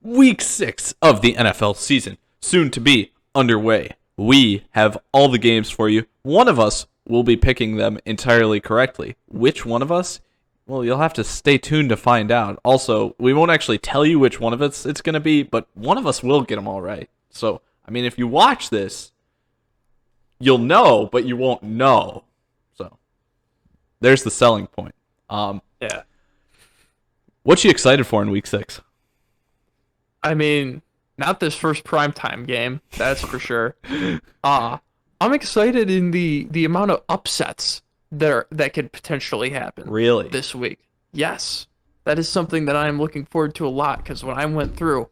Week 6 of the NFL season, soon to be underway. We have all the games for you. One of us will be picking them entirely correctly. Which one of us? Well, you'll have to stay tuned to find out. Also, we won't actually tell you which one of it's going to be, but one of us will get them all right. So, I mean, if you watch this, you'll know, but you won't know. So, there's the selling point. Yeah. What you excited for in Week 6? I mean, not this first primetime game, that's for sure. I'm excited in the amount of upsets that could potentially happen. Really? This week. Yes. That is something that I'm looking forward to a lot, because when I went through,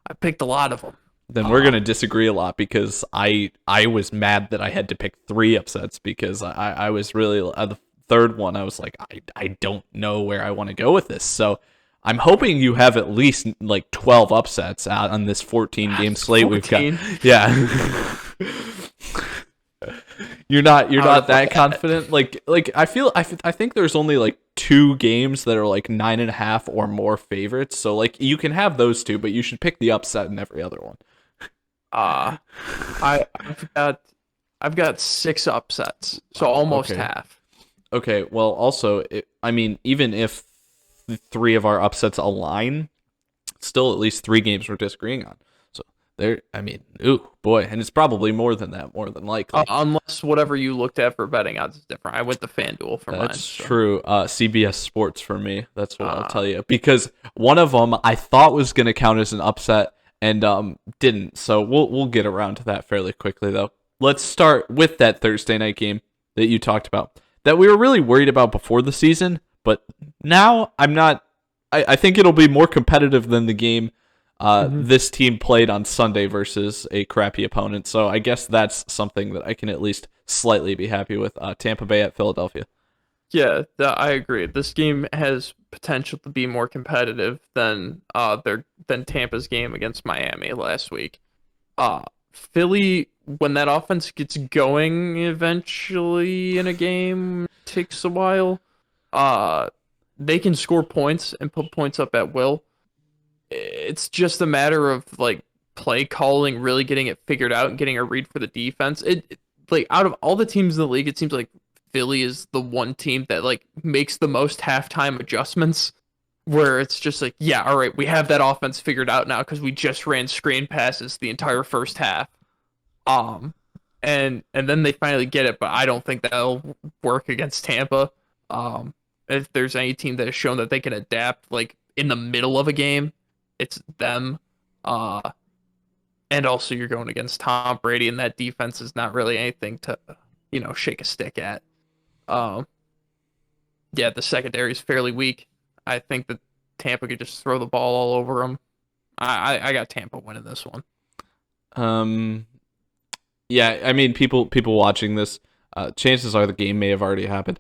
I picked a lot of them. Then we're going to disagree a lot, because I was mad that I had to pick 3 upsets, because I was really, the third one, I was like, I don't know where I want to go with this. So I'm hoping you have at least like 12 upsets out on this 14 game slate 14? we've got. Yeah. You're not that confident. Like I think there's only like 2 games that are like 9.5 or more favorites. So like you can have those 2, but you should pick the upset in every other one. I've got 6 upsets, so almost half. Okay, well, also, I mean, even if the 3 of our upsets align, still at least 3 games we're disagreeing on. So there, I mean, ooh boy, and it's probably more than that, more than likely. Unless whatever you looked at for betting odds is different. I went to FanDuel for mine. That's true. CBS Sports for me. That's what I'll tell you, because one of them I thought was going to count as an upset and didn't. So we'll get around to that fairly quickly, though. Let's start with that Thursday night game that you talked about, that we were really worried about before the season, but now I'm not. I think it'll be more competitive than the game this team played on Sunday versus a crappy opponent. So I guess that's something that I can at least slightly be happy with. Tampa Bay at Philadelphia. Yeah, I agree. This game has potential to be more competitive than Tampa's game against Miami last week. Philly, when that offense gets going eventually in a game, takes a while. They can score points and put points up at will. It's just a matter of like play calling, really getting it figured out and getting a read for the defense. Like out of all the teams in the league, it seems like Philly is the one team that like makes the most halftime adjustments, where it's just like, yeah, all right, we have that offense figured out now because we just ran screen passes the entire first half. And then they finally get it, but I don't think that'll work against Tampa. If there's any team that has shown that they can adapt like in the middle of a game, it's them. And also you're going against Tom Brady, and that defense is not really anything to, shake a stick at. Yeah, the secondary is fairly weak. I think that Tampa could just throw the ball all over them. I got Tampa winning this one. Yeah, I mean, people watching this, chances are the game may have already happened.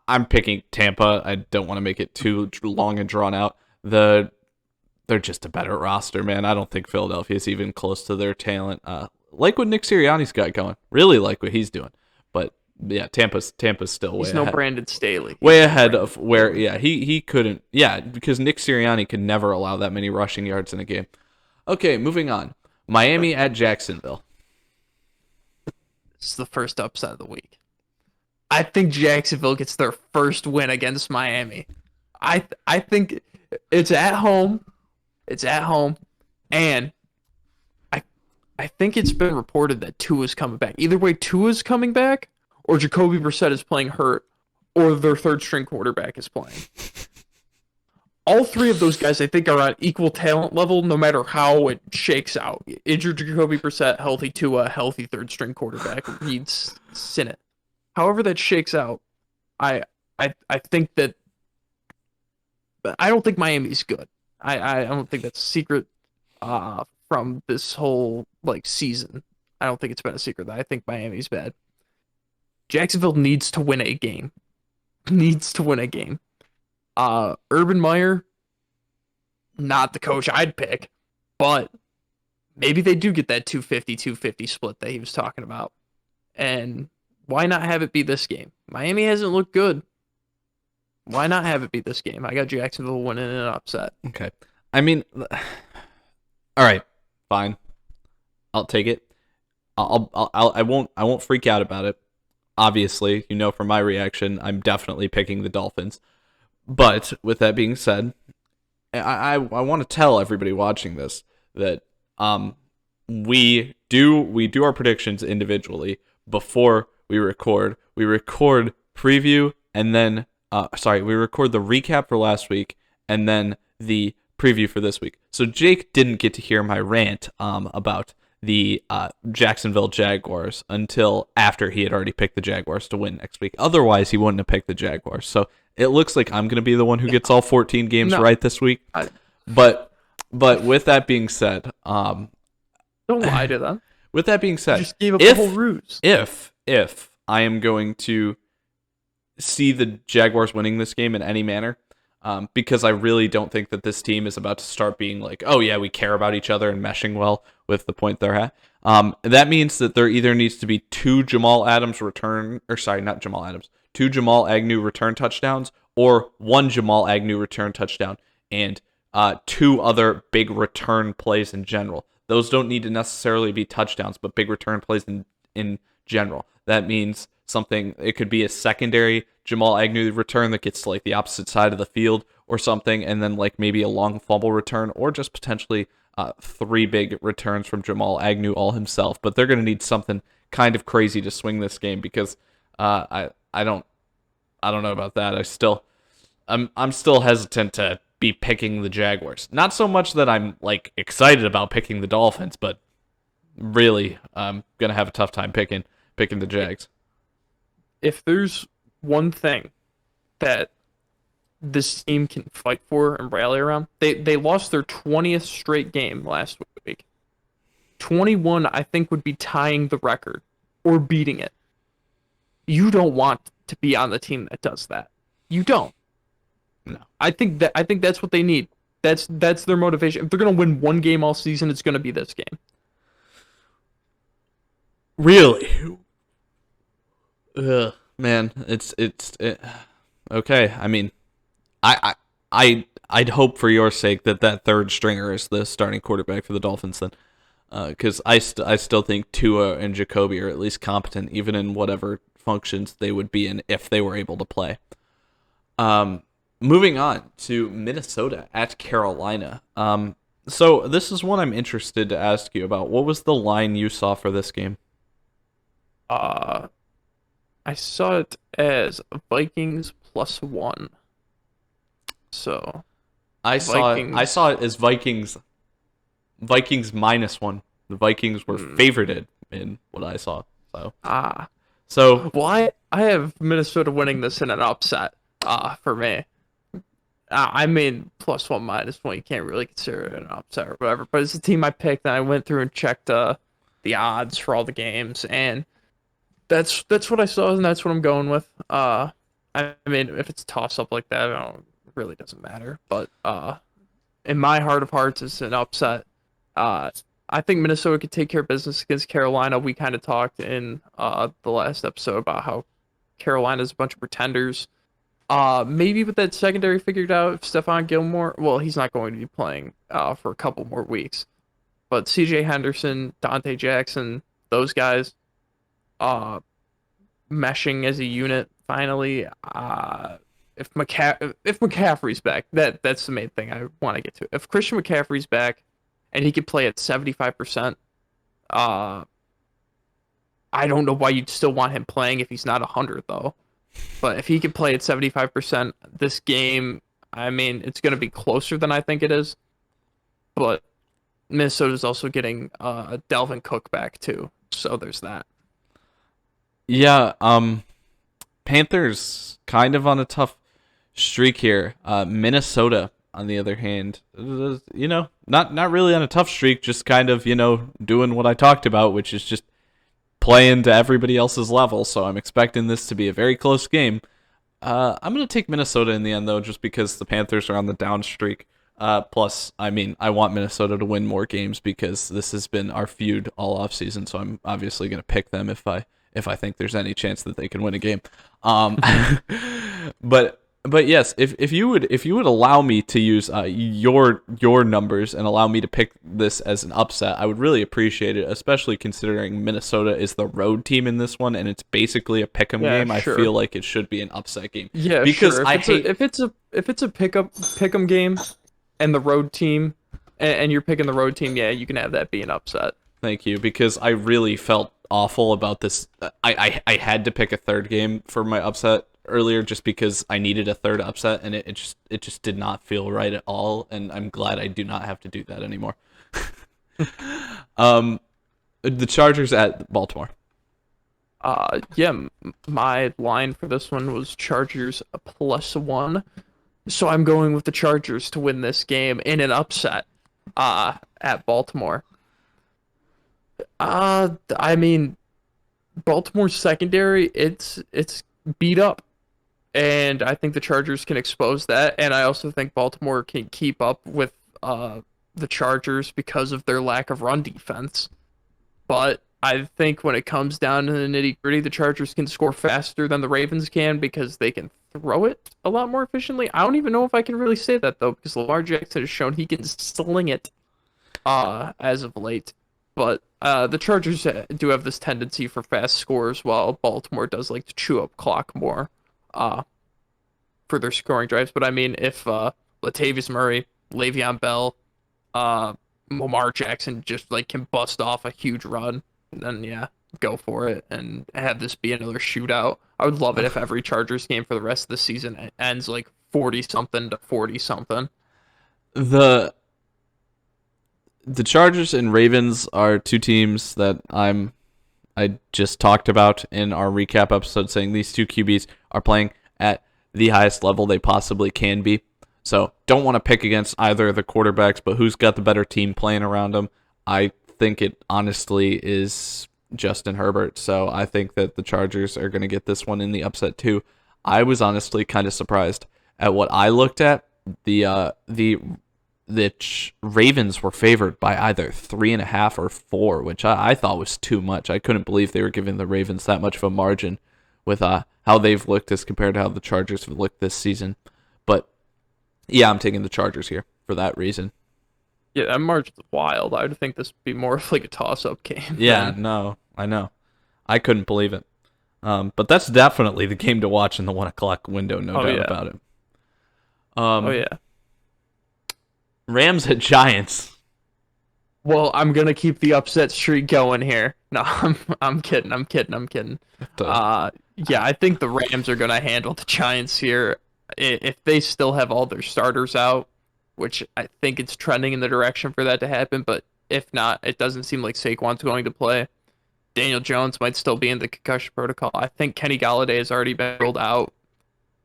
I'm picking Tampa. I don't want to make it too long and drawn out. They're just a better roster, man. I don't think Philadelphia's even close to their talent. Like what Nick Sirianni's got going. Really like what he's doing. But yeah, Tampa's still way ahead. He's no Brandon Staley. Way ahead of where, yeah, he couldn't. Yeah, because Nick Sirianni could never allow that many rushing yards in a game. Okay, moving on. Miami at Jacksonville. This is the first upset of the week. I think Jacksonville gets their first win against Miami. I think it's at home. It's at home, and I think it's been reported that Tua's coming back. Either way, Tua's coming back, or Jacoby Brissett is playing hurt, or their third string quarterback is playing. All 3 of those guys, I think, are on equal talent level, no matter how it shakes out. Injured Jacoby Brissett, healthy Tua, healthy third string quarterback, Reed Sinnett. However that shakes out, I think that, but I don't think Miami's good. I don't think that's a secret from this whole like season. I don't think it's been a secret that I think Miami's bad. Jacksonville needs to win a game. Urban Meyer, not the coach I'd pick, but maybe they do get that 250-250 split that he was talking about. And why not have it be this game? Miami hasn't looked good. Why not have it be this game? I got Jacksonville winning an upset. Okay. I mean, All right, fine. I'll take it. I won't freak out about it. Obviously, from my reaction, I'm definitely picking the Dolphins. But with that being said, I want to tell everybody watching this that we do our predictions individually before we record. We record preview and then we record the recap for last week and then the preview for this week. So Jake didn't get to hear my rant about the Jacksonville Jaguars until after he had already picked the Jaguars to win next week. Otherwise, he wouldn't have picked the Jaguars. So it looks like I'm going to be the one who gets all 14 games right this week. But with that being said, don't lie to them. With that being said, you just gave up the whole ruse. If I am going to see the Jaguars winning this game in any manner, because I really don't think that this team is about to start being like, oh yeah, we care about each other and meshing well with the point they're at. That means that there either needs to be two Jamal Agnew return touchdowns, or one Jamal Agnew return touchdown, and two other big return plays in general. Those don't need to necessarily be touchdowns, but big return plays in general. That means something, it could be a secondary Jamal Agnew return that gets to like the opposite side of the field or something, and then like maybe a long fumble return, or just potentially three big returns from Jamal Agnew all himself. But they're going to need something kind of crazy to swing this game, because I don't know about that. I'm still hesitant to be picking the Jaguars. Not so much that I'm like excited about picking the Dolphins, but really I'm gonna have a tough time picking the Jags. If there's one thing that this team can fight for and rally around, they lost their 20th straight game last week. 21, I think, would be tying the record or beating it. You don't want to be on the team that does that. You don't. No. I think that's what they need. That's their motivation. If they're gonna win one game all season, it's gonna be this game. Really? Man, it's okay. I mean, I'd hope for your sake that third stringer is the starting quarterback for the Dolphins then, because I still think Tua and Jacoby are at least competent, even in whatever functions they would be in if they were able to play. Moving on to Minnesota at Carolina. So this is one I'm interested to ask you about. What was the line you saw for this game? I saw it as Vikings +1. So I saw it as Vikings -1. The Vikings were favorited in what I saw. So well, I have Minnesota winning this in an upset. For me. I mean, +1 -1. You can't really consider it an upset or whatever. But it's the team I picked, and I went through and checked the odds for all the games, and that's what I saw, and that's what I'm going with. I mean, if it's a toss-up like that, it really doesn't matter. But in my heart of hearts, it's an upset. I think Minnesota could take care of business against Carolina. We kind of talked in the last episode about how Carolina's a bunch of pretenders. Maybe with that secondary figured out, if Stephon Gilmore, well, he's not going to be playing for a couple more weeks. But CJ Henderson, Dante Jackson, those guys meshing as a unit finally. If McCaffrey's back, that's the main thing I want to get to. If Christian McCaffrey's back and he could play at 75%, I don't know why you'd still want him playing if he's not 100 though. But if he could play at 75% this game, I mean, it's going to be closer than I think it is. But Minnesota's also getting Dalvin Cook back too, so there's that. Yeah, Panthers kind of on a tough streak here. Minnesota, on the other hand, not really on a tough streak, just kind of, doing what I talked about, which is just playing to everybody else's level. So I'm expecting this to be a very close game. I'm going to take Minnesota in the end, though, just because the Panthers are on the down streak. Plus, I mean, I want Minnesota to win more games because this has been our feud all offseason, so I'm obviously going to pick them if I think there's any chance that they can win a game. But But yes, if you would allow me to use your numbers and allow me to pick this as an upset, I would really appreciate it, especially considering Minnesota is the road team in this one and it's basically a pick'em Yeah, game. I feel sure. like it should be an upset game Yeah, because sure. I hate. If it's a pick'em game and the road team and you're picking the road team, yeah, you can have that be an upset. Thank you, because I really felt awful about this. I had to pick a third game for my upset earlier just because I needed a third upset, and it just did not feel right at all. And I'm glad I do not have to do that anymore. um, the Chargers at Baltimore. Yeah, my line for this one was Chargers a +1. So I'm going with the Chargers to win this game in an upset at Baltimore. I mean, Baltimore's secondary, it's beat up, and I think the Chargers can expose that, and I also think Baltimore can keep up with the Chargers because of their lack of run defense. But I think when it comes down to the nitty-gritty, the Chargers can score faster than the Ravens can because they can throw it a lot more efficiently. I don't even know if I can really say that though, because Lamar Jackson has shown he can sling it as of late. But the Chargers do have this tendency for fast scores, while Baltimore does like to chew up clock more uh, for their scoring drives. But I mean, if Latavius Murray, Le'Veon Bell, uh, Lamar Jackson just like can bust off a huge run, then yeah, go for it and have this be another shootout. I would love it if every Chargers game for the rest of the season ends like 40 something to 40 something. The the Chargers and Ravens are two teams that I just talked about in our recap episode, saying these two QBs are playing at the highest level they possibly can be. So don't want to pick against either of the quarterbacks, but who's got the better team playing around them? I think it honestly is Justin Herbert. So I think that the Chargers are going to get this one in the upset too. I was honestly kind of surprised at what I looked at. The Ravens were favored by either 3.5 or 4, which I thought was too much. I couldn't believe they were giving the Ravens that much of a margin with how they've looked as compared to how the Chargers have looked this season. But yeah, I'm taking the Chargers here for that reason. Yeah, that margin's wild. I would think this would be more of like a toss-up game. Yeah, Than... no, I know. I couldn't believe it. But that's definitely the game to watch in the 1 o'clock window, no Oh doubt yeah. about it. Oh yeah. Rams at Giants. Well, I'm gonna keep the upset streak going here. No, I'm kidding. I'm kidding. Yeah, I think the Rams are gonna handle the Giants here. If they still have all their starters out, which I think it's trending in the direction for that to happen, but if not, it doesn't seem like Saquon's going to play. Daniel Jones might still be in the concussion protocol. I think Kenny Galladay has already been ruled out.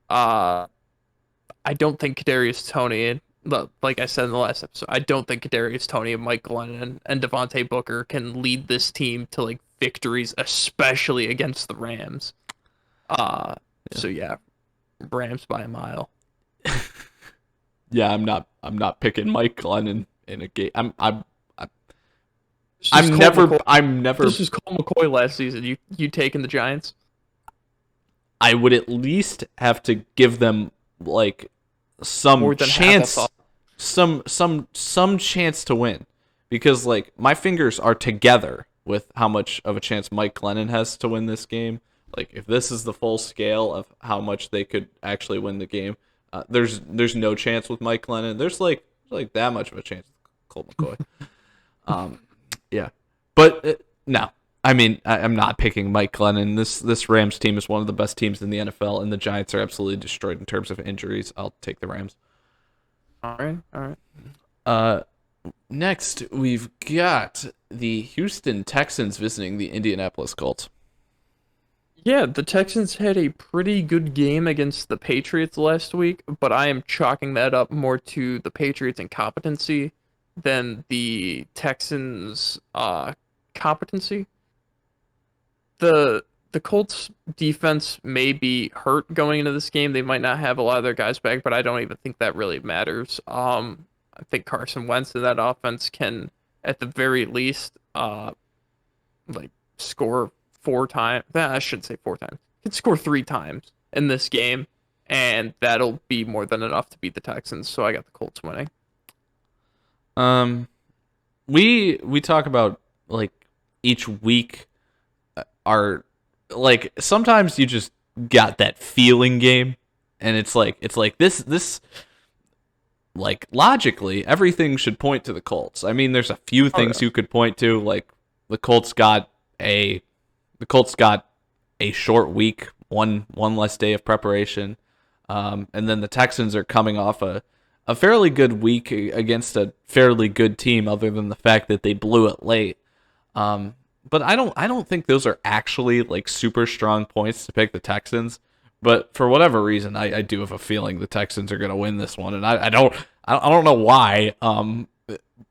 Uh, I don't think Kadarius Toney, like I said in the last episode, I don't think Kadarius Toney and Mike Glennon and Devontae Booker can lead this team to like victories, especially against the Rams. So yeah, Rams by a mile. Yeah, I'm not picking Mike Glennon in a game. This is Colt I'm McCoy. I'm never This is Colt McCoy last season. You taking the Giants? I would at least have to give them like some More than half a chance, thought. some chance to win, because like my fingers are together with how much of a chance Mike Glennon has to win this game. Like if this is the full scale of how much they could actually win the game, there's no chance with Mike Glennon. There's like that much of a chance with Colt McCoy. Yeah, but no. I mean, I'm not picking Mike Glennon. This Rams team is one of the best teams in the NFL, and the Giants are absolutely destroyed in terms of injuries. I'll take the Rams. All right, all right. Next, we've got the Houston Texans visiting the Indianapolis Colts. Yeah, the Texans had a pretty good game against the Patriots last week, but I am chalking that up more to the Patriots' incompetency than the Texans' competency. The Colts defense may be hurt going into this game. They might not have a lot of their guys back, but I don't even think that really matters. I think Carson Wentz and that offense can, at the very least, like score 4 times. I shouldn't say 4 times. Can score 3 times in this game, and that'll be more than enough to beat the Texans. So I got the Colts winning. Um, we talk about like each week are like sometimes you just got that feeling game, and it's like this like logically everything should point to the Colts. I mean, there's a few Oh things yeah. you could point to, like the Colts got a the Colts got a short week, one less day of preparation, and then the Texans are coming off a fairly good week against a fairly good team, other than the fact that they blew it late. Um, but I don't think those are actually like super strong points to pick the Texans. But for whatever reason, I do have a feeling the Texans are going to win this one, and I don't know why.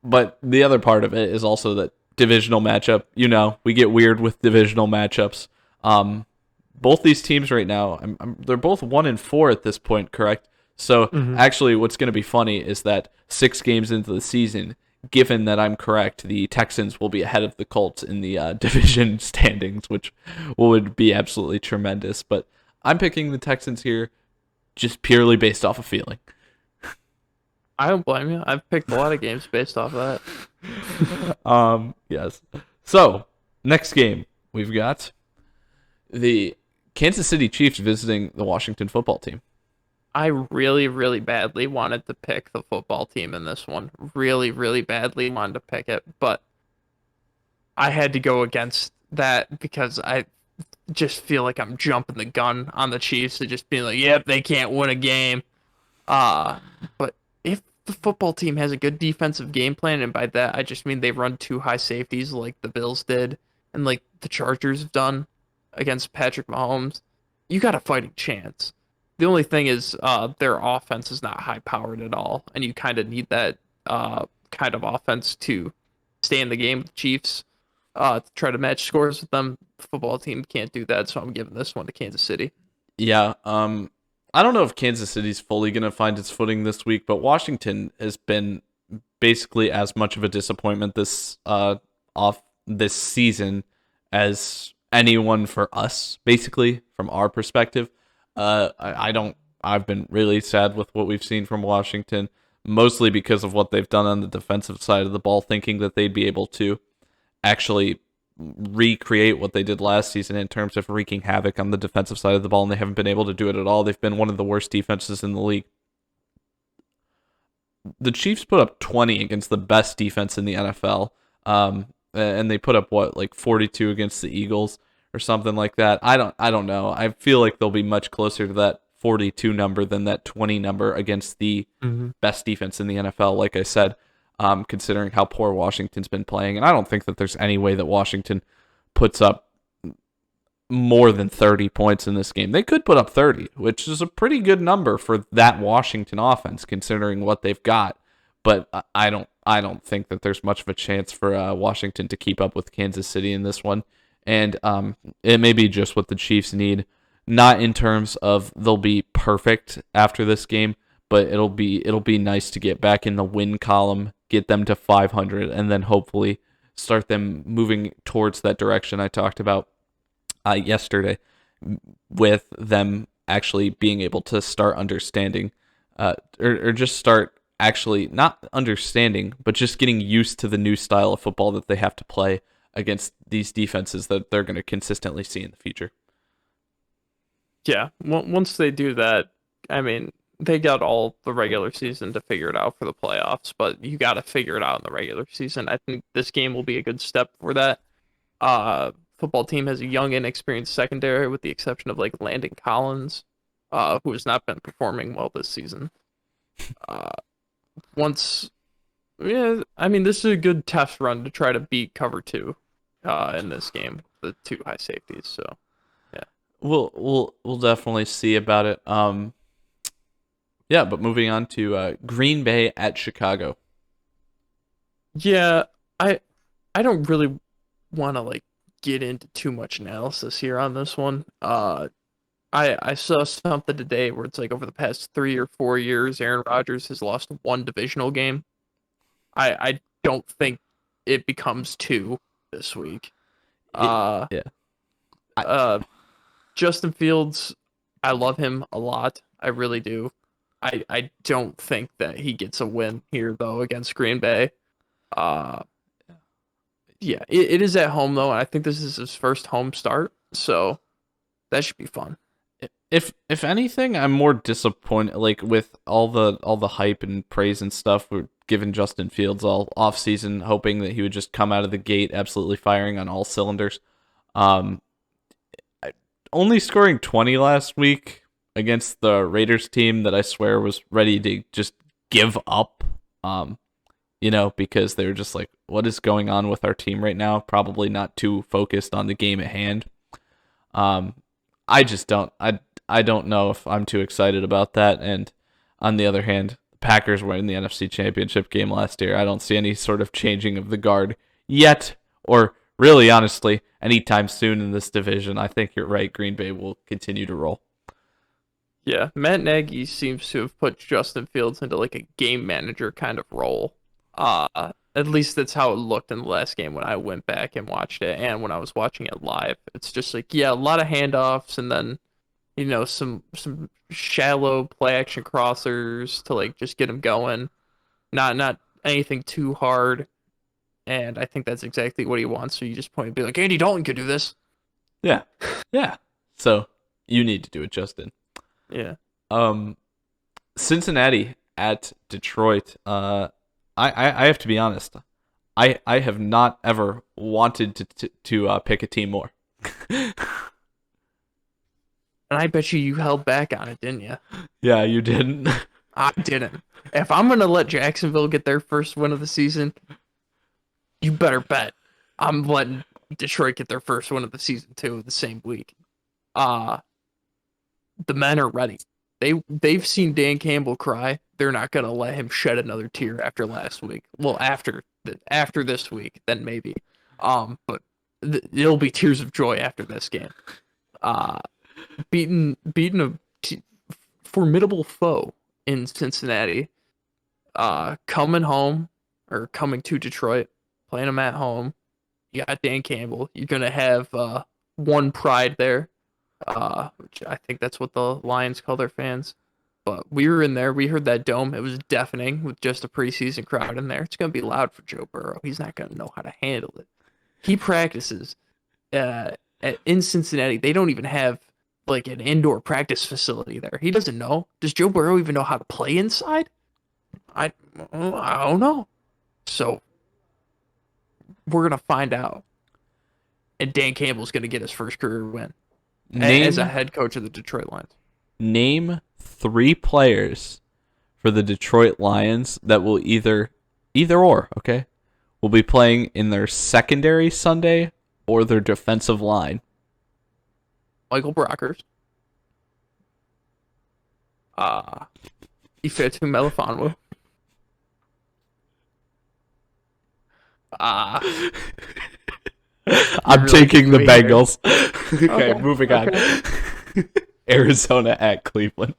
But the other part of it is also that divisional matchup. We get weird with divisional matchups. Um, both these teams right now, they're both 1-4 at this point, correct? So Hmm. actually, what's going to be funny is that 6 games into the season, given that I'm correct, the Texans will be ahead of the Colts in the division standings, which would be absolutely tremendous. But I'm picking the Texans here just purely based off of feeling. I don't blame you. I've picked a lot of games based off that. Yes. So next game we've got the Kansas City Chiefs visiting the Washington Football Team. I really, really badly wanted to pick the football team in this one. Really, really badly wanted to pick it, but I had to go against that because I just feel like I'm jumping the gun on the Chiefs and just being like, yep, they can't win a game. Uh, but if the football team has a good defensive game plan, and by that I just mean they run two high safeties like the Bills did and like the Chargers have done against Patrick Mahomes, you got a fighting chance. The only thing is their offense is not high powered at all, and you kind of need that kind of offense to stay in the game with the Chiefs, to try to match scores with them. The football team can't do that, so I'm giving this one to Kansas City. Yeah. I don't know if Kansas City's fully going to find its footing this week, but Washington has been basically as much of a disappointment off this season as anyone for us, basically from our perspective. I don't. I've been really sad with what we've seen from Washington, mostly because of what they've done on the defensive side of the ball, thinking that they'd be able to actually recreate what they did last season in terms of wreaking havoc on the defensive side of the ball, and they haven't been able to do it at all. They've been one of the worst defenses in the league. The Chiefs put up 20 against the best defense in the NFL, and they put up what, like 42 against the Eagles or something like that. I don't know. I feel like they'll be much closer to that 42 number than that 20 number against the Hmm. best defense in the NFL. Like I said, considering how poor Washington's been playing, and I don't think that there's any way that Washington puts up more than 30 points in this game. They could put up 30, which is a pretty good number for that Washington offense considering what they've got. But I don't think that there's much of a chance for Washington to keep up with Kansas City in this one. And it may be just what the Chiefs need, not in terms of they'll be perfect after this game, but it'll be nice to get back in the win column, get them to 500, and then hopefully start them moving towards that direction I talked about yesterday, with them actually being able to start understanding, or just start actually not understanding, but just getting used to the new style of football that they have to play against these defenses that they're going to consistently see in the future. Yeah, once they do that, I mean, they got all the regular season to figure it out for the playoffs, but you got to figure it out in the regular season. I think this game will be a good step for that. Football team has a young, inexperienced secondary, with the exception of like Landon Collins, who has not been performing well this season. Uh, once, yeah, I mean, this is a good test run to try to beat cover two, in this game, the two high safeties. So yeah. We'll definitely see about it. Yeah, but moving on to Green Bay at Chicago. Yeah, I I don't really want to like get into too much analysis here on this one. I saw something today where it's like over the past 3 or 4 years, Aaron Rodgers has lost one divisional game. I don't think it becomes two this week. It, Uh, yeah, I, uh, Justin Fields, I love him a lot. I really do. I don't think that he gets a win here though against Green Bay. Uh, yeah, it is at home though, and I think this is his first home start, so that should be fun. If anything, I'm more disappointed. Like with all the hype and praise and stuff we're giving Justin Fields all off season, hoping that he would just come out of the gate absolutely firing on all cylinders. Um, Only scoring 20 last week against the Raiders team that I swear was ready to just give up. Because they were just like, what is going on with our team right now? Probably not too focused on the game at hand. I just don't. I don't know if I'm too excited about that. And on the other hand, the Packers were in the NFC Championship game last year. I don't see any sort of changing of the guard yet, or really, honestly, anytime soon in this division. I think you're right. Green Bay will continue to roll. Yeah, Matt Nagy seems to have put Justin Fields into like a game manager kind of role. At least that's how it looked in the last game when I went back and watched it, and when I was watching it live. It's just like, yeah, a lot of handoffs, and then some shallow play action crossers to like just get him going. Not anything too hard. And I think that's exactly what he wants. So you just point and be like, Andy Dalton could do this. Yeah. Yeah. So you need to do it, Justin. Yeah. Cincinnati at Detroit. I have to be honest. I have not ever wanted to pick a team more. And I bet you held back on it, didn't you? Yeah, you didn't. I didn't. If I'm going to let Jacksonville get their first win of the season, you better bet I'm letting Detroit get their first win of the season too the same week. The men are ready. They've seen Dan Campbell cry. They're not going to let him shed another tear after last week. Well, after this week, then maybe. But it'll be tears of joy after this game. Beating a formidable foe in Cincinnati, coming to Detroit, playing them at home. You got Dan Campbell. You're gonna have one pride there, which I think that's what the Lions call their fans. But we were in there. We heard that dome. It was deafening with just a preseason crowd in there. It's gonna be loud for Joe Burrow. He's not gonna know how to handle it. He practices in Cincinnati. They don't even have like an indoor practice facility there. He doesn't know. Does Joe Burrow even know how to play inside? I don't know. So we're gonna find out. And Dan Campbell's gonna get his first career win as a head coach of the Detroit Lions. Name 3 players for the Detroit Lions that will either or, okay, will be playing in their secondary Sunday or their defensive line. Michael Brockers. Ifeatu Melifonwu. I'm really taking the Bengals. Okay, Okay, moving on. Arizona at Cleveland.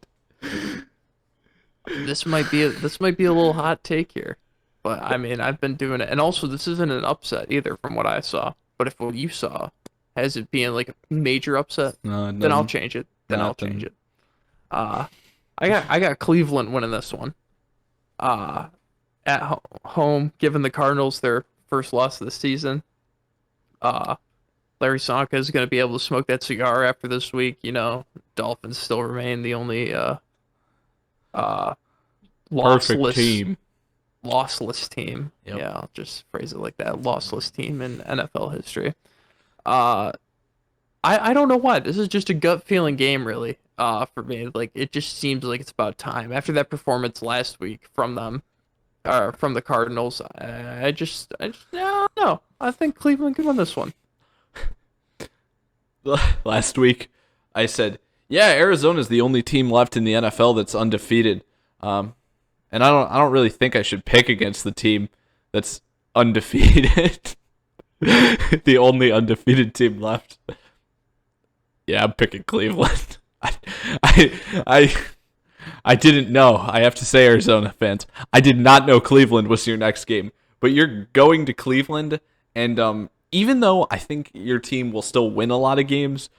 This might be a little hot take here, but I mean I've been doing it, and also this isn't an upset either from what I saw. But if what you saw has it being like a major upset, then I'll change it. I got Cleveland winning this one. At home, giving the Cardinals their first loss of the season. Larry Sonka is going to be able to smoke that cigar after this week. Dolphins still remain the only Perfect team. lossless team. Yep. Yeah, I'll just phrase it like that. Lossless team in NFL history. I don't know why. This is just a gut feeling game, really. For me, like it just seems like it's about time after that performance last week from them, from the Cardinals. I don't know. I think Cleveland could win this one. Last week, I said, "Yeah, Arizona's the only team left in the NFL that's undefeated." And I don't really think I should pick against the team that's undefeated. The only undefeated team left. Yeah, I'm picking Cleveland. I didn't know. I have to say, Arizona fans, I did not know Cleveland was your next game. But you're going to Cleveland, and even though I think your team will still win a lot of games,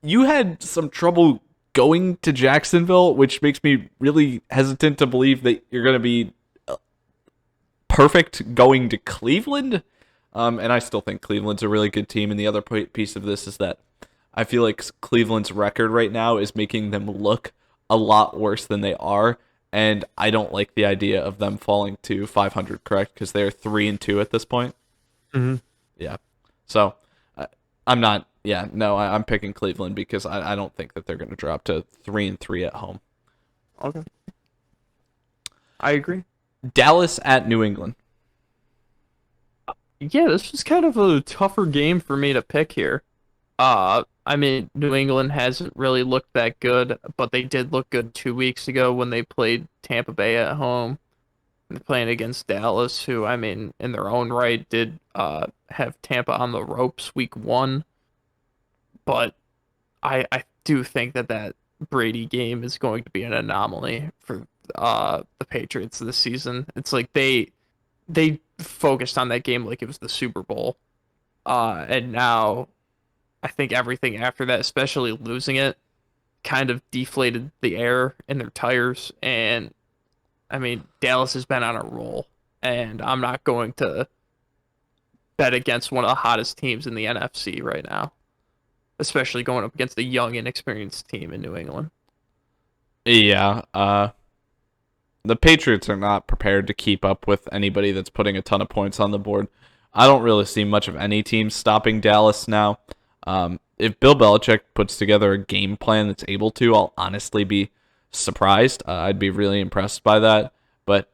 you had some trouble going to Jacksonville, which makes me really hesitant to believe that you're going to be perfect going to Cleveland. And I still think Cleveland's a really good team. And the other piece of this is that I feel like Cleveland's record right now is making them look a lot worse than they are. And I don't like the idea of them falling to 500, correct? Because they're 3-2 at this point. Mm-hmm. Yeah. So I'm not. Yeah. No, I'm picking Cleveland because I don't think that they're going to drop to 3-3 at home. Okay. I agree. Dallas at New England. Yeah, this was kind of a tougher game for me to pick here. I mean, New England hasn't really looked that good, but they did look good 2 weeks ago when they played Tampa Bay at home. They're playing against Dallas, who, I mean, in their own right, did have Tampa on the ropes week 1. But I do think that Brady game is going to be an anomaly for the Patriots this season. It's like they focused on that game like it was the Super Bowl. And now I think everything after that, especially losing it, kind of deflated the air in their tires. And I mean, Dallas has been on a roll, and I'm not going to bet against one of the hottest teams in the NFC right now, especially going up against a young, inexperienced team in New England. Yeah. The Patriots are not prepared to keep up with anybody that's putting a ton of points on the board. I don't really see much of any team stopping Dallas now. If Bill Belichick puts together a game plan that's able to, I'll honestly be surprised. I'd be really impressed by that. But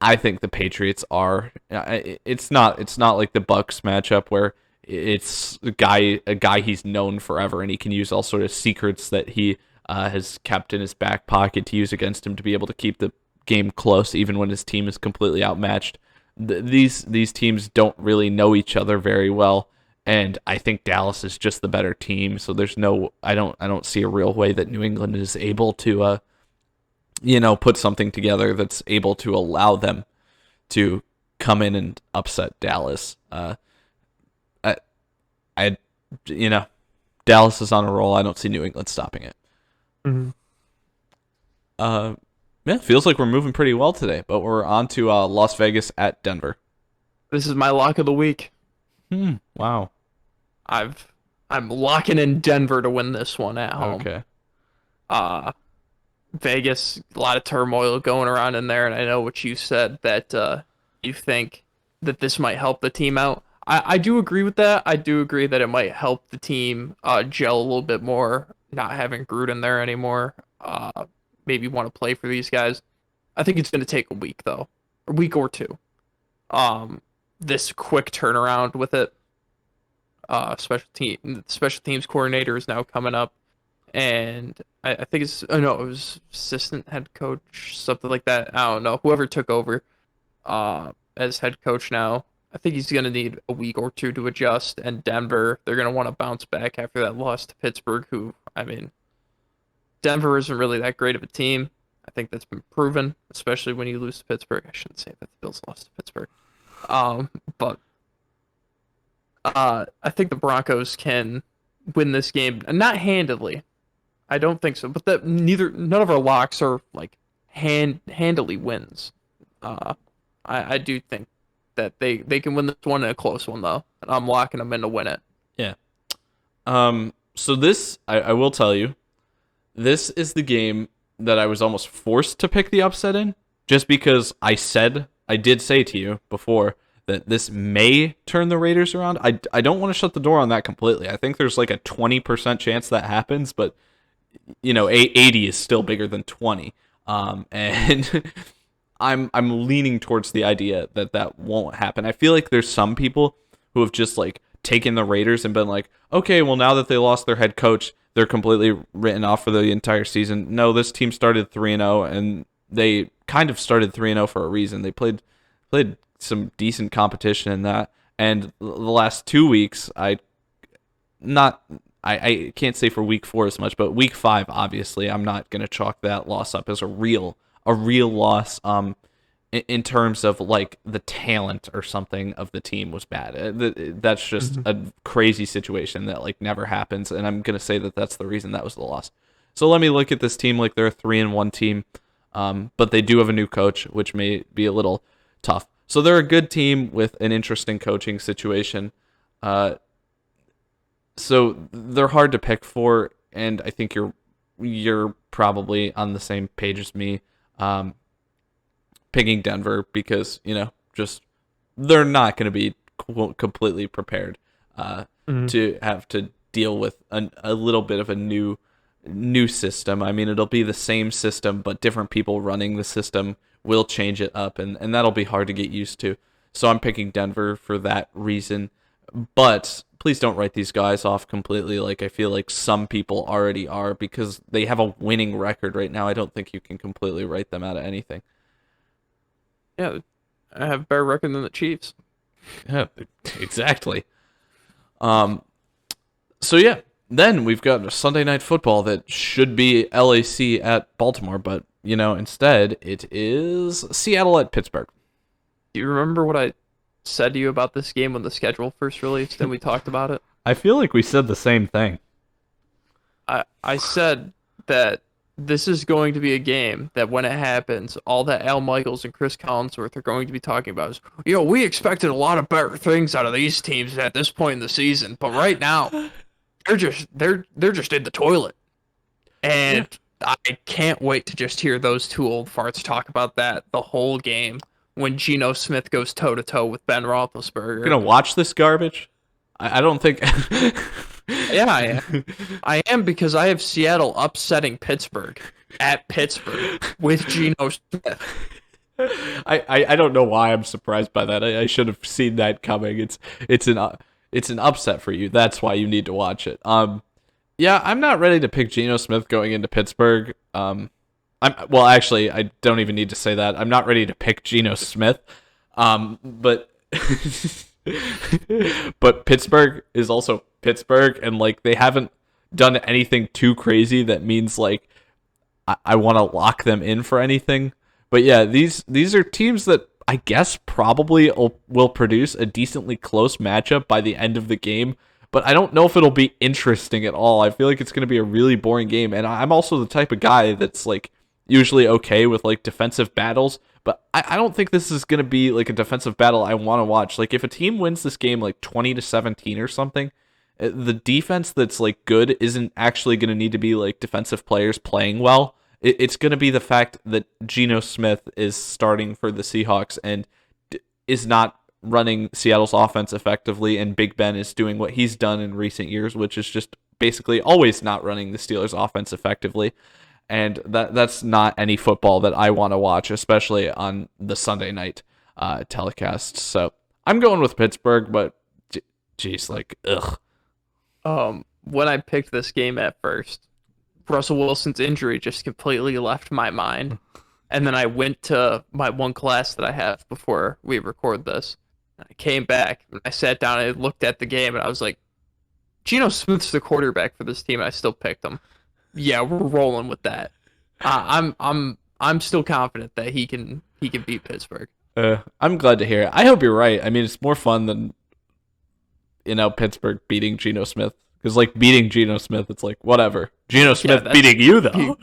I think the Patriots are. It's not like the Bucs matchup where it's a guy he's known forever, and he can use all sort of secrets that he has kept in his back pocket to use against him to be able to keep the game close, even when his team is completely outmatched. These teams don't really know each other very well. And I think Dallas is just the better team, so there's I don't see a real way that New England is able to, put something together that's able to allow them to come in and upset Dallas. Dallas is on a roll. I don't see New England stopping it. Mm-hmm. Yeah, feels like we're moving pretty well today, but we're on to Las Vegas at Denver. This is my lock of the week. Wow. I'm locking in Denver to win this one at home. Okay. Vegas, a lot of turmoil going around in there, and I know what you said that you think that this might help the team out. I do agree with that. I do agree that it might help the team gel a little bit more, not having Gruden there anymore. Maybe want to play for these guys. I think it's going to take a week, though. A week or two. This quick turnaround with it. Special teams coordinator is now coming up, and I think it was assistant head coach, something like that. I don't know. Whoever took over as head coach now, I think he's going to need a week or two to adjust. And Denver, they're going to want to bounce back after that loss to Pittsburgh, who, I mean, Denver isn't really that great of a team. I think that's been proven, especially when you lose to Pittsburgh. I shouldn't say that the Bills lost to Pittsburgh. But I think the Broncos can win this game, and not handily. I don't think so. But none of our locks are like handily wins. I do think that they can win this one in a close one though, and I'm locking them in to win it. Yeah. So this, I will tell you, this is the game that I was almost forced to pick the upset in, just because I did say to you before that this may turn the Raiders around. I don't want to shut the door on that completely. I think there's like a 20% chance that happens, but 80 is still bigger than 20. And I'm leaning towards the idea that won't happen. I feel like there's some people who have just like taken the Raiders and been like, okay, well now that they lost their head coach, they're completely written off for the entire season. No, this team started 3-0, and they kind of started 3-0 for a reason. They played some decent competition in that, and the last 2 weeks, I can't say for week 4 as much, but week 5, obviously, I'm not going to chalk that loss up as a real loss. In terms of like the talent or something of the team was bad. That's just a crazy situation that like never happens, and I'm gonna say that that's the reason that was the loss. So let me look at this team like they're a 3-1 team, but they do have a new coach, which may be a little tough. So they're a good team with an interesting coaching situation. So they're hard to pick for, and I think you're probably on the same page as me, picking Denver because just they're not going to be completely prepared to have to deal with a little bit of a new system. I mean, it'll be the same system, but different people running the system will change it up, and that'll be hard to get used to. So I'm picking Denver for that reason. But please don't write these guys off completely like I feel like some people already are, because they have a winning record right now. I don't think you can completely write them out of anything. Yeah, I have a better record than the Chiefs. Yeah, exactly. So yeah, then we've got a Sunday Night Football that should be LAC at Baltimore, but instead it is Seattle at Pittsburgh. Do you remember what I said to you about this game when the schedule first released and we talked about it? I feel like we said the same thing. I said that this is going to be a game that when it happens, all that Al Michaels and Chris Collinsworth are going to be talking about is, we expected a lot of better things out of these teams at this point in the season, but right now they're just in the toilet. And I can't wait to just hear those two old farts talk about that the whole game when Geno Smith goes toe-to-toe with Ben Roethlisberger. You're going to watch this garbage? I don't think... Yeah, I am. I am, because I have Seattle upsetting Pittsburgh at Pittsburgh with Geno Smith. I don't know why I'm surprised by that. I should have seen that coming. It's an upset for you. That's why you need to watch it. Yeah, I'm not ready to pick Geno Smith going into Pittsburgh. Actually, I don't even need to say that. I'm not ready to pick Geno Smith. But but Pittsburgh is also Pittsburgh, and they haven't done anything too crazy that means I want to lock them in for anything. But yeah, these are teams that I guess probably will produce a decently close matchup by the end of the game. But I don't know if it'll be interesting at all. I feel like it's going to be a really boring game. And I'm also the type of guy that's usually okay with defensive battles. But I don't think this is going to be a defensive battle I want to watch. If a team wins this game 20-17 or something, the defense that's good isn't actually going to need to be defensive players playing well. It's going to be the fact that Geno Smith is starting for the Seahawks and is not running Seattle's offense effectively, and Big Ben is doing what he's done in recent years, which is just basically always not running the Steelers' offense effectively. And that's not any football that I want to watch, especially on the Sunday night telecast. So I'm going with Pittsburgh, but geez, ugh. When I picked this game at first, Russell Wilson's injury just completely left my mind. And then I went to my one class that I have before we record this. I came back and I sat down and I looked at the game and I was like, Geno Smith's the quarterback for this team. And I still picked him. Yeah, we're rolling with that. I'm still confident that he can beat Pittsburgh. I'm glad to hear it. I hope you're right. I mean, it's more fun than Pittsburgh beating Geno Smith, because beating Geno Smith, it's whatever. Geno Smith beating you though.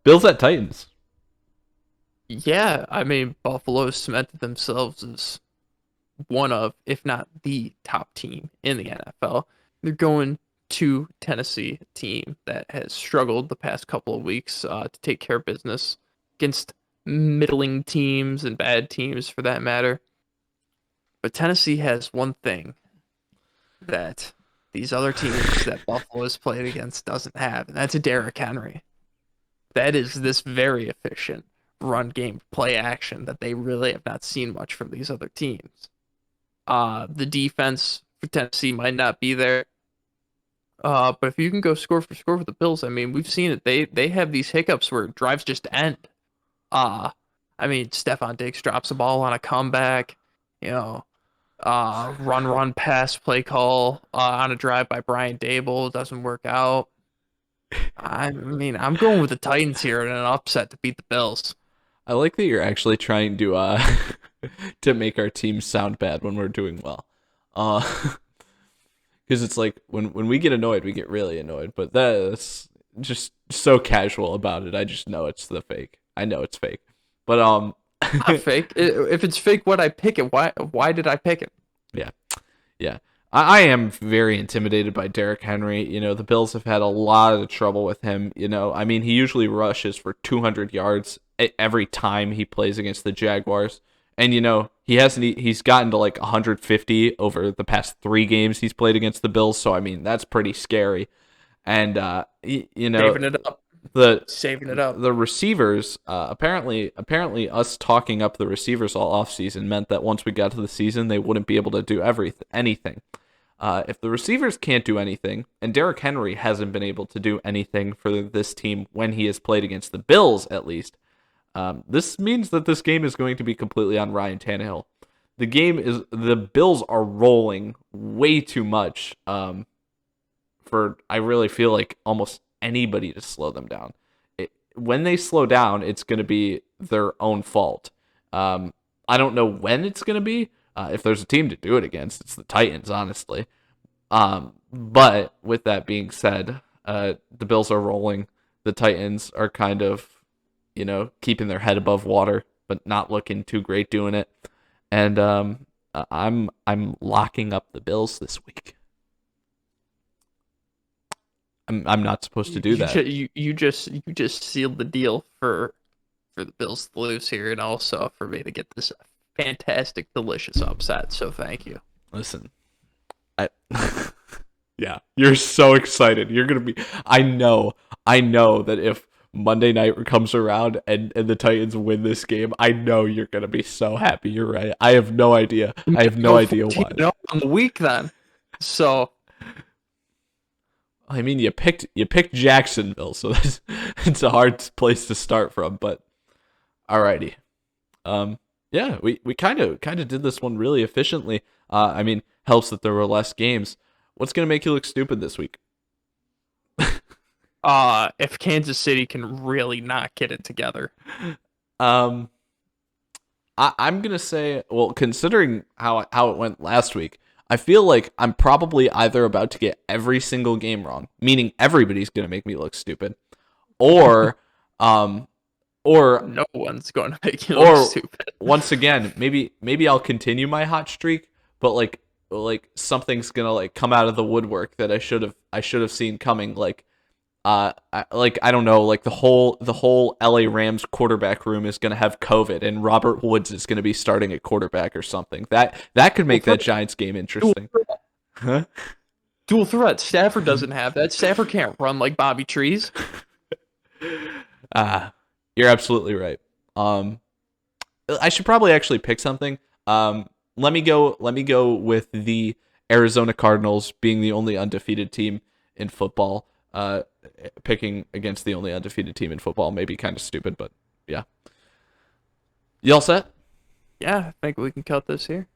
Bills at Titans. Yeah, I mean, Buffalo cemented themselves as one of, if not the top team in the NFL. They're going to Tennessee, a team that has struggled the past couple of weeks to take care of business against middling teams and bad teams for that matter. But Tennessee has one thing that these other teams that Buffalo has played against doesn't have, and that's a Derrick Henry. That is this very efficient run game play action that they really have not seen much from these other teams. The defense for Tennessee might not be there. But if you can go score for score with the Bills, I mean, we've seen it. They have these hiccups where drives just end. I mean, Stephon Diggs drops the ball on a comeback, run, pass, play call on a drive by Brian Dable. Doesn't work out. I mean, I'm going with the Titans here in an upset to beat the Bills. I like that you're actually trying to to make our team sound bad when we're doing well. because it's like when we get annoyed, we get really annoyed. But that's just so casual about it. I just know it's the fake. I know it's fake. But Not fake. If it's fake, why'd I pick it? Why did I pick it? Yeah, yeah. I am very intimidated by Derrick Henry. You know, the Bills have had a lot of trouble with him. You know, I mean, he usually rushes for 200 yards every time he plays against the Jaguars. And, you know, he's gotten to like 150 over the past 3 games he's played against the Bills. So, I mean, that's pretty scary. And, you know, Saving it up. The receivers, apparently us talking up the receivers all offseason meant that once we got to the season, they wouldn't be able to do anything. If the receivers can't do anything, and Derrick Henry hasn't been able to do anything for this team when he has played against the Bills, at least, this means that this game is going to be completely on Ryan Tannehill. The Bills are rolling way too much for, I really feel like, almost anybody to slow them down. When they slow down, it's going to be their own fault. I don't know when it's going to be. If there's a team to do it against, it's the Titans, honestly. But with that being said, the Bills are rolling. The Titans are kind of, you know, keeping their head above water, but not looking too great doing it. And I'm locking up the Bills this week. I'm not supposed to do that. You just sealed the deal for the Bills to lose here, and also for me to get this fantastic, delicious upset. So thank you. Listen, yeah, you're so excited. You're gonna be. I know that if Monday night comes around and the Titans win this game, I know you're gonna be so happy. You're right. I have no idea. I have no idea why. On the week then, so. I mean, you picked Jacksonville, so it's a hard place to start from. But alrighty, yeah, we kind of did this one really efficiently. I mean, helps that there were less games. What's gonna make you look stupid this week? If Kansas City can really not get it together. I'm gonna say, well, considering how it went last week, I feel like I'm probably either about to get every single game wrong, meaning everybody's going to make me look stupid, or no one's going to make you look stupid. Once again, maybe I'll continue my hot streak, but like something's going to like come out of the woodwork that I should have seen coming, I don't know, like the whole LA Rams quarterback room is going to have COVID and Robert Woods is going to be starting at quarterback or something. That could make that Giants game interesting. Huh? Dual threat. Stafford doesn't have that. Stafford can't run like Bobby Trees. You're absolutely right. I should probably actually pick something. Let me go with the Arizona Cardinals being the only undefeated team in football. Picking against the only undefeated team in football may be kind of stupid, but yeah. You all set? Yeah, I think we can cut this here.